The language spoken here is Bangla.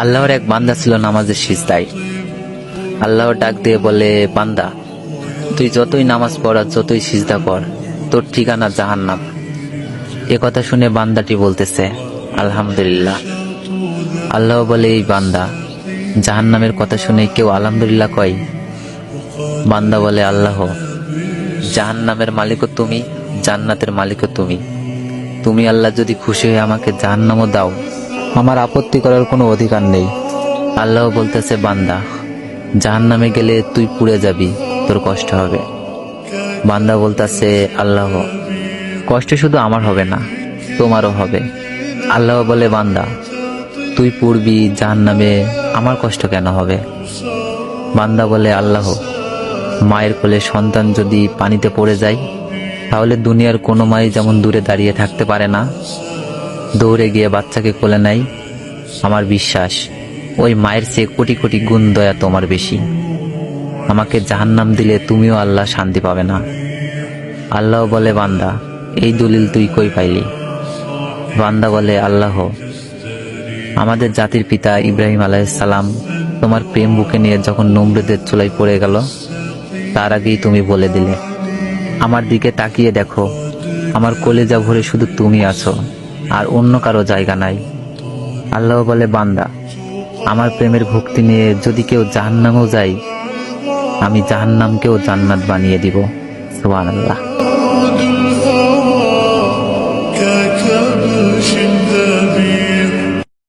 আল্লাহর এক বান্দা ছিল নামাজের সিজদায়। আল্লাহ ডাক দিয়ে বলে, বান্দা তুই যতই নামাজ পড় আর যতই সিজদা কর, তোর ঠিকানা জাহান্নাম। এ কথা শুনে বান্দাটি বলতেছে, আলহামদুলিল্লাহ। আল্লাহ বলে, এই বান্দা, জাহান্নামের কথা শুনে কেউ আলহামদুলিল্লাহ কয়? বান্দা বলে, আল্লাহ, জাহান্নামের মালিকও তুমি, জান্নাতের মালিকও তুমি। তুমি আল্লাহ যদি খুশি হয়ে আমাকে জাহান্নামও দাও, আমার আপত্তি করার কোনো অধিকার নেই। আল্লাহ বলতেছে, বান্দা, জাহান্নামে গেলে তুই পুড়ে যাবি, তোর কষ্ট হবে। বান্দা বলতেছে, আল্লাহ, কষ্ট শুধু আমার হবে না, তোমারও হবে। আল্লাহ বলে, বান্দা, তুই পুড়বি জাহান্নামে, আমার কষ্ট কেন হবে? বান্দা বলে, আল্লাহ, মায়ের কোলে সন্তান যদি পানিতে পড়ে যায়, তাহলে দুনিয়ার কোনো মাই যেমন দূরে দাঁড়িয়ে থাকতে পারে না, দৌড়ে গিয়ে বাচ্চাকে কোলে নেয়, আমার বিশ্বাস ওই মায়ের চেয়ে কোটি কোটি গুণ দয়া তোমার বেশি। আমাকে জাহান্নাম দিলে তুমিও আল্লাহ শান্তি পাবে না। আল্লাহ বলে, বান্দা, এই দলিল তুই কই পাইলি? বান্দা বলে, আল্লাহ, আমাদের জাতির পিতা ইব্রাহিম আলাইহিস সালাম তোমার প্রেম বুকে নিয়ে যখন নমরুদের চুলায় পড়ে গেল, তার আগেই তুমি বলে দিলে, আমার দিকে তাকিয়ে দেখো, আমার কলেজা ভরে শুধু তুমি আছো, আর অন্য কারো জায়গা নাই। আল্লাহ বলে, বান্দা, আমার প্রেমের ভক্তি নিয়ে যদি কেউ জাহান্নামেও যায়, আমি জাহান্নামকেও জান্নাত বানিয়ে দিব। সুবহানাল্লাহ।